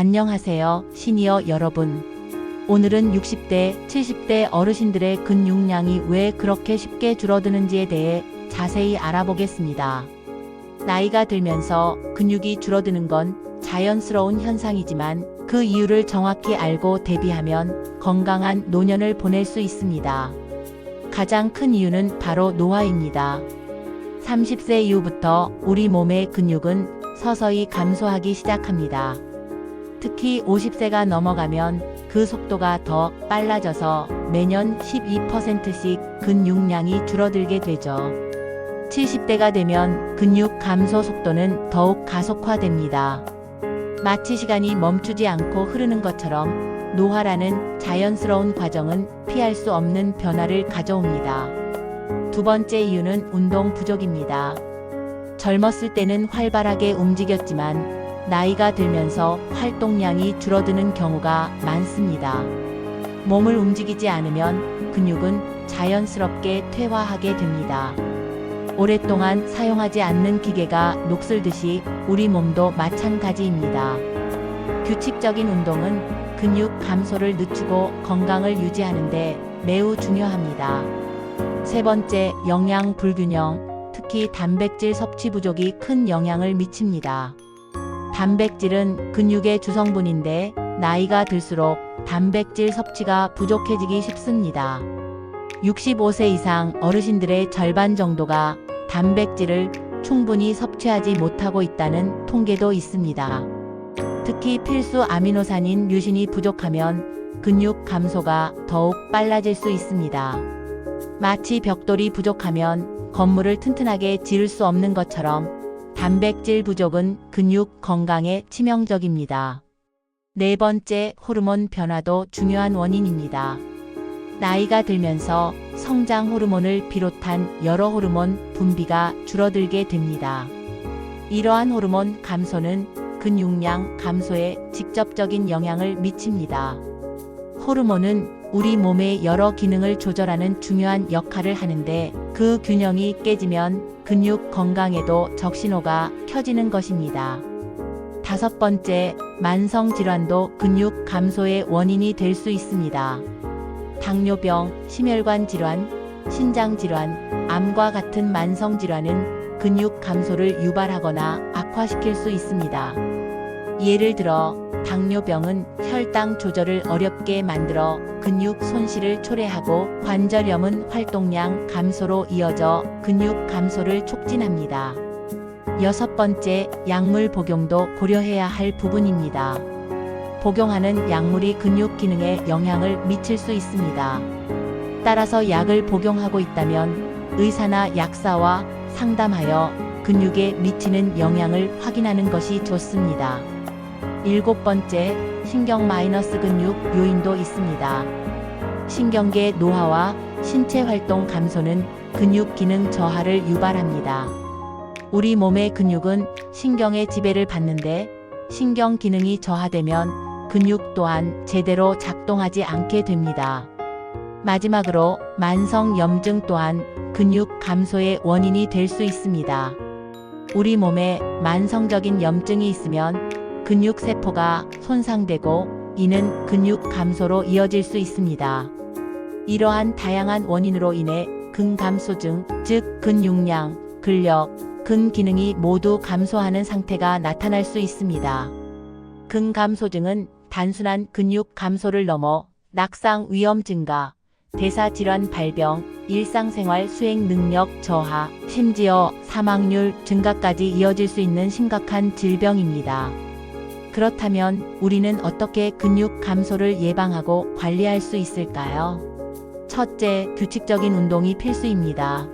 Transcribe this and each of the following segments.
안녕하세요, 시니어 여러분. 오늘은 60대, 70대 어르신들의 근육량이 왜 그렇게 쉽게 줄어드는지에 대해 자세히 알아보겠습니다. 나이가 들면서 근육이 줄어드는 건 자연스러운 현상이지만 그 이유를 정확히 알고 대비하면 건강한 노년을 보낼 수 있습니다. 가장 큰 이유는 바로 노화입니다. 30세 이후부터 우리 몸의 근육은 서서히 감소하기 시작합니다. 특히 50세가 넘어가면 그 속도가 더 빨라져서 매년 12%씩 근육량이 줄어들게 되죠. 70대가 되면 근육 감소 속도는 더욱 가속화됩니다. 마치 시간이 멈추지 않고 흐르는 것처럼 노화라는 자연스러운 과정은 피할 수 없는 변화를 가져옵니다. 두 번째 이유는 운동 부족입니다. 젊었을 때는 활발하게 움직였지만 나이가 들면서 활동량이 줄어드는 경우가 많습니다. 몸을 움직이지 않으면 근육은 자연스럽게 퇴화하게 됩니다. 오랫동안 사용하지 않는 기계가 녹슬듯이 우리 몸도 마찬가지입니다. 규칙적인 운동은 근육 감소를 늦추고 건강을 유지하는 데 매우 중요합니다. 세 번째, 영양 불균형, 특히 단백질 섭취 부족이 큰 영향을 미칩니다. 단백질은 근육의 주성분인데 나이가 들수록 단백질 섭취가 부족해지기 쉽습니다. 65세 이상 어르신들의 절반 정도가 단백질을 충분히 섭취하지 못하고 있다는 통계도 있습니다. 특히 필수 아미노산인 류신이 부족하면 근육 감소가 더욱 빨라질 수 있습니다. 마치 벽돌이 부족하면 건물을 튼튼하게 지을 수 없는 것처럼 단백질 부족은 근육 건강에 치명적입니다. 네 번째, 호르몬 변화도 중요한 원인입니다. 나이가 들면서 성장 호르몬을 비롯한 여러 호르몬 분비가 줄어들게 됩니다. 이러한 호르몬 감소는 근육량 감소에 직접적인 영향을 미칩니다. 호르몬은 우리 몸의 여러 기능을 조절하는 중요한 역할을 하는데 그 균형이 깨지면 근육 건강에도 적신호가 켜지는 것입니다. 다섯 번째, 만성 질환도 근육 감소의 원인이 될 수 있습니다. 당뇨병, 심혈관 질환, 신장 질환, 암과 같은 만성 질환은 근육 감소를 유발하거나 악화시킬 수 있습니다. 예를 들어 당뇨병은 혈당 조절을 어렵게 만들어 근육 손실을 초래하고 관절염은 활동량 감소로 이어져 근육 감소를 촉진합니다. 여섯 번째, 약물 복용도 고려해야 할 부분입니다. 복용하는 약물이 근육 기능에 영향을 미칠 수 있습니다. 따라서 약을 복용하고 있다면 의사나 약사와 상담하여 근육에 미치는 영향을 확인하는 것이 좋습니다. 일곱 번째, 신경 마이너스 근육 요인도 있습니다. 신경계 노화와 신체 활동 감소는 근육 기능 저하를 유발합니다. 우리 몸의 근육은 신경의 지배를 받는데 신경 기능이 저하되면 근육 또한 제대로 작동하지 않게 됩니다. 마지막으로 만성 염증 또한 근육 감소의 원인이 될 수 있습니다. 우리 몸에 만성적인 염증이 있으면 근육 세포가 손상되고 이는 근육 감소로 이어질 수 있습니다. 이러한 다양한 원인으로 인해 근감소증, 즉 근육량, 근력, 근기능이 모두 감소하는 상태가 나타날 수 있습니다. 근감소증은 단순한 근육 감소를 넘어 낙상 위험 증가, 대사질환 발병, 일상생활 수행 능력 저하, 심지어 사망률 증가까지 이어질 수 있는 심각한 질병입니다. 그렇다면 우리는 어떻게 근육 감소를 예방하고 관리할 수 있을까요? 첫째, 규칙적인 운동이 필수입니다.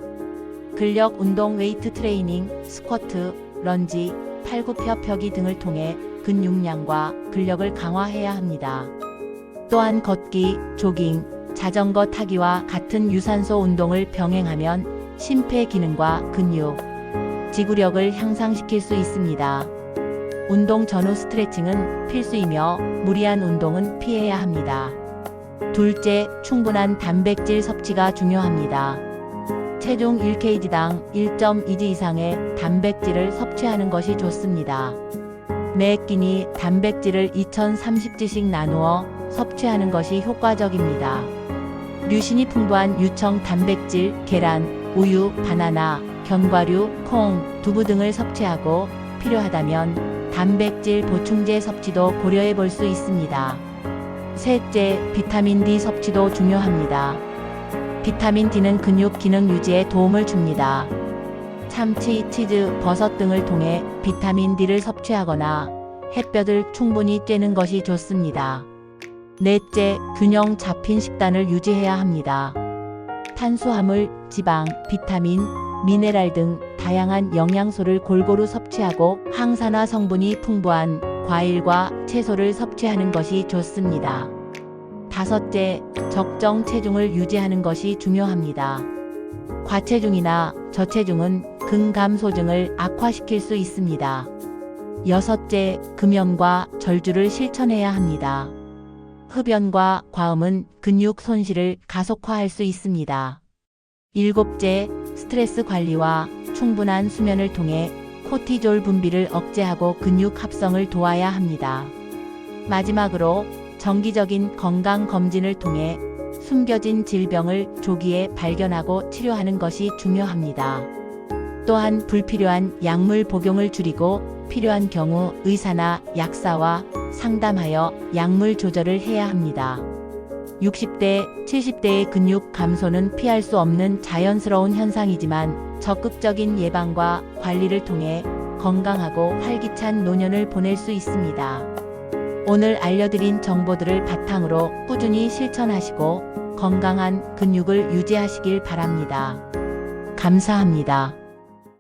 근력 운동 웨이트 트레이닝, 스쿼트, 런지, 팔굽혀 펴기 등을 통해 근육량과 근력을 강화해야 합니다. 또한 걷기, 조깅, 자전거 타기와 같은 유산소 운동을 병행하면 심폐 기능과 근육, 지구력을 향상시킬 수 있습니다. 운동 전후 스트레칭은 필수이며 무리한 운동은 피해야 합니다. 둘째, 충분한 단백질 섭취가 중요합니다. 체중 1kg당 1.2g 이상의 단백질을 섭취하는 것이 좋습니다. 매 끼니 단백질을 2030g씩 나누어 섭취하는 것이 효과적입니다. 류신이 풍부한 유청 단백질, 계란, 우유, 바나나, 견과류, 콩, 두부 등을 섭취하고 필요하다면 단백질 보충제 섭취도 고려해 볼 수 있습니다. 셋째, 비타민 D 섭취도 중요합니다. 비타민 D는 근육 기능 유지에 도움을 줍니다. 참치, 치즈, 버섯 등을 통해 비타민 D를 섭취하거나 햇볕을 충분히 쬐는 것이 좋습니다. 넷째, 균형 잡힌 식단을 유지해야 합니다. 탄수화물, 지방, 비타민, 미네랄 등 다양한 영양소를 골고루 섭취하고 항산화 성분이 풍부한 과일과 채소를 섭취하는 것이 좋습니다. 다섯째, 적정 체중을 유지하는 것이 중요합니다. 과체중이나 저체중은 근감소증을 악화시킬 수 있습니다. 여섯째, 금연과 절주를 실천해야 합니다. 흡연과 과음은 근육 손실을 가속화할 수 있습니다. 일곱째, 스트레스 관리와 충분한 수면을 통해 코티졸 분비를 억제하고 근육 합성을 도와야 합니다. 마지막으로 정기적인 건강 검진을 통해 숨겨진 질병을 조기에 발견하고 치료하는 것이 중요합니다. 또한 불필요한 약물 복용을 줄이고 필요한 경우 의사나 약사와 상담하여 약물 조절을 해야 합니다. 60대, 70대의 근육 감소는 피할 수 없는 자연스러운 현상이지만 적극적인 예방과 관리를 통해 건강하고 활기찬 노년을 보낼 수 있습니다. 오늘 알려드린 정보들을 바탕으로 꾸준히 실천하시고 건강한 근육을 유지하시길 바랍니다. 감사합니다.